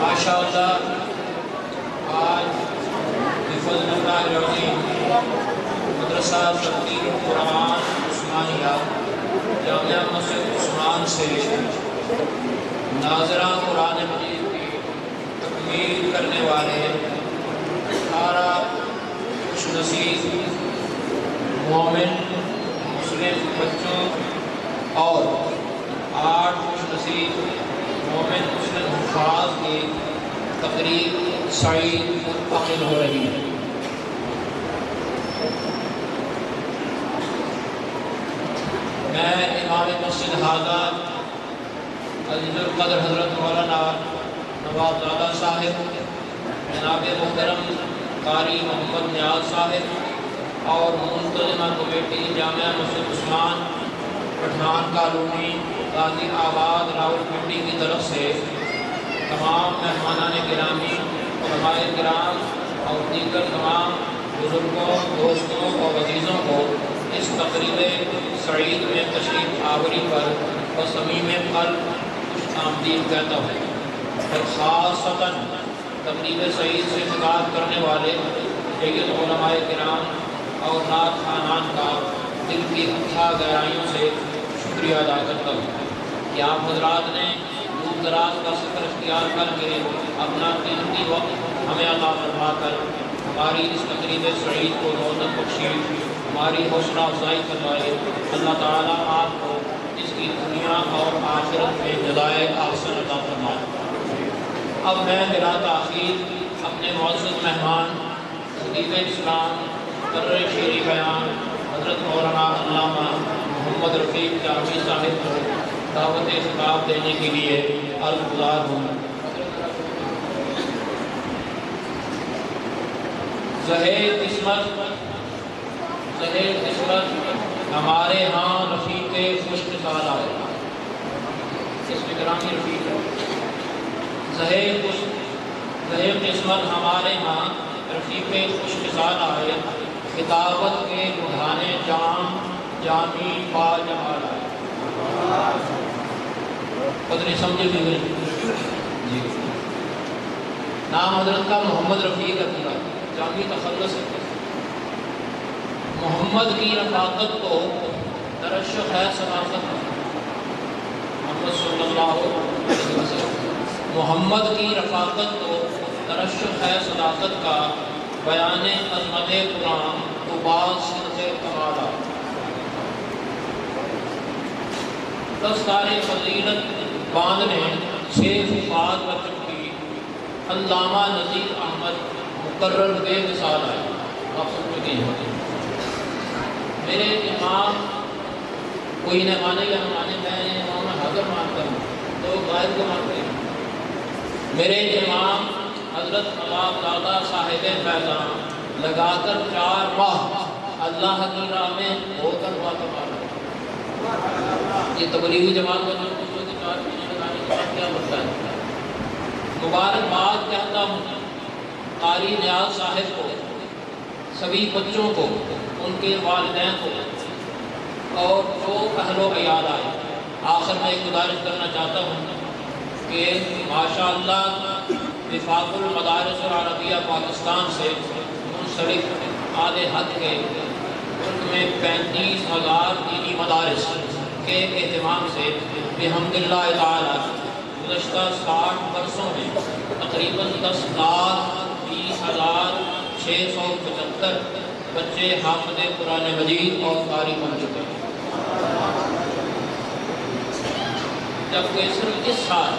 ماشاء اللہ آج بفضل اللہ العظیم مدرسہ ترتیل القرآن عثمانیہ جامعہ مسجد عثمان سے ناظرہ قرآن مجید کی تکمیل کرنے والے 18 خوش نصیب مومن مسلم بچوں اور 8 خوش نصیب مومن مسلم حفاظ کی تقریب سعید منتقل ہو رہی ہے۔ میں امام مسجد حاضہ عزیز القدر حضرت مولانا نواب زادہ صاحب، جناب محترم قاری محمد نیاز صاحب اور منتظمہ کمیٹی جامعہ مسجد عثمان پٹھان کالونی غازی آباد راولپنڈی کی طرف سے تمام مہمانان گرامی، علماء کرام اور دیگر تمام بزرگوں، دوستوں اور عزیزوں کو اس تقریب سعید میں تشریف آوری پر بصمیم قلب خوش آمدید کہتا ہوں، اور خاصتاً تقریب سعید سے خطاب کرنے والے جید علماء کرام اور نعت خوانان کا دل کی اتھا گہرائیوں سے شکریہ ادا کرتا ہوں کہ آپ حضرات نے دور دراز کا سفر اختیار کر کے اپنا قیمتی وقت ہمیں عطا فرما کر ہماری اس تقریب سعید کو رونق بخشی، ہماری حوصلہ افزائی فرمائے۔ اللہ تعالیٰ آپ کو اس کی دنیا اور آخرت میں جزائے احسن عطا فرمائے۔ اب میں بلا تاخیر اپنے معزز مہمان خطیب اسلام مقرر شیریں بیان حضرت مولانا علامہ محمد رفیق جامی صاحب کو دعوت خطاب دینے کے لیے عرض گزار ہوں۔ زہیر قسمت ہمارے ہاں رفیق خوش مثال آئے، اس میں گرامی رفیق ہے۔ زہیر قسمت ہمارے ہاں رفیق خوش مثال آئے، خطابت کے لدھانے جام جامی با جمال آئے۔ قدر سمجھے بھی ہوئے جی۔ نام حضرت کا محمد رفیق ہے، پورا جامی تخلص ہے۔ محمد کی رفاقت کو ترشح ہے صداقت، محمد صلی اللہ علیہ وسلم محمد کی رفاقت کو ترشح ہے صداقت کا، بیان عظمت قرآن کو باز صدق کمالا۔ دستار فضیلت باندھنے سے حفاظ بچوں کی علامہ نذیر احمد مقرر بے مثال آئے۔ آپ سن چکے ہیں میرے امام، کوئی نہ مانے یا نہ مانے، میں امام حاضر مانتا ہوں تو غائب کو مانتے ہیں۔ میرے امام حضرت نواب زادہ صاحب فیضان لگا کر 4 ماہ اللہ کی راہ میں ہو کر بات مانا۔ یہ تبلیغی جماعت کا جو دوسروں کے 4 مہینے لگانے کے بعد کیا بنتا ہے؟ مبارکباد کہتا ہوں قاری نیاز صاحب کو، سبھی بچوں کو، ان کے والدین کو اور جو اہل و عیال آئے۔ آخر میں ایک گزارش کرنا چاہتا ہوں کہ ماشاءاللہ وفاق المدارس العربیہ پاکستان سے منسلک آدھے حد کے ان میں 35,000 دینی مدارس کے اہتمام سے بحمد اللہ تعالی گزشتہ 60 برسوں میں تقریباً 10,20,675 بچے حافظ قرآن مجید اور قاری بن چکے ہیں، جبکہ صرف اس سال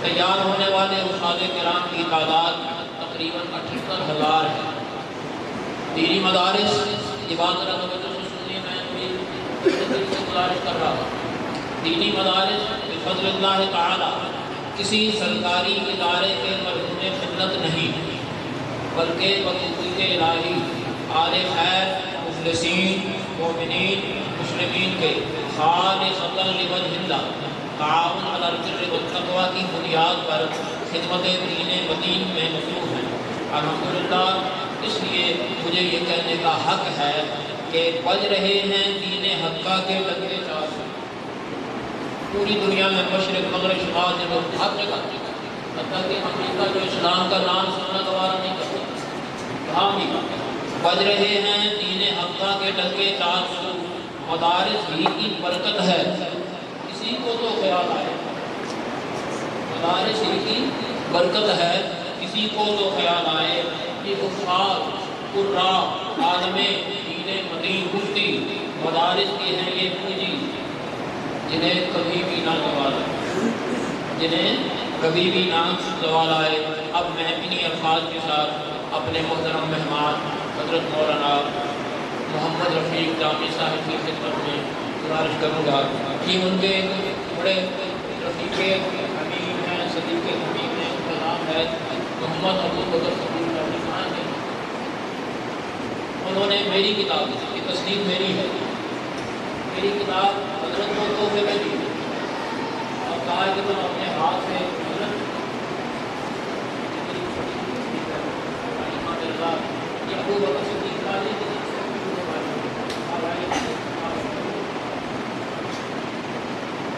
تیار ہونے والے استاد کرام کی تعداد تقریباً 78,000 ہے۔ دینی مدارس عبادت توجہ سے سنیے، میں بھی گزارش کر رہا ہوں، دینی مدارس بفضل اللہ تعالی کسی سرکاری ادارے کے مرہون خدمت نہیں، بلکہ بتوفیق الہی آل خیر مخلصین مومنین مسلمین کے خالصۃ لوجہ اللہ تعاون علی البر والتقوی کی بنیاد پر خدمت دین مدین میں مصروف ہیں۔ الحمدللہ، اس لیے مجھے یہ کہنے کا حق ہے کہ بج رہے ہیں دین حقہ کے لگے چار، پوری دنیا میں مشرق مغرب شمال جنوب ہر جگہ، حتیٰ کہ امریکہ جو اسلام کا نام سننا گوارا نہیں کرتا، وہاں بھی بج رہے ہیں دین حقہ کے ڈنکے چار سو۔ مدارس ہی کی برکت ہے، کسی کو تو خیال آئے، مدارس ہی کی برکت ہے، کسی کو تو خیال آئے کہ استاد قرا عالم دین مدین مفتی مدارس کی ہیں یہ پونجی، جنہیں کبھی بھی نہ زوال آئے، جنہیں کبھی بھی نہ زوال آئے۔ اب میں انہی الفاظ کے ساتھ اپنے محترم مہمان حضرت مولانا محمد رفیق جامی صاحب کی خدمت میں گزارش کروں گا کہ ان کے بڑے رفیق حبیب ہیں، صدیق حبیب ہیں، ان کا نام ہے محمد ابو بکر صدیق علی خان ہے۔ انہوں نے میری کتاب کی تصدیق میری ہے، میری کتاب حضرت کو تحفے میں دی اور کہا کہ تم اپنے ہاتھ سے حضرت ابو بکر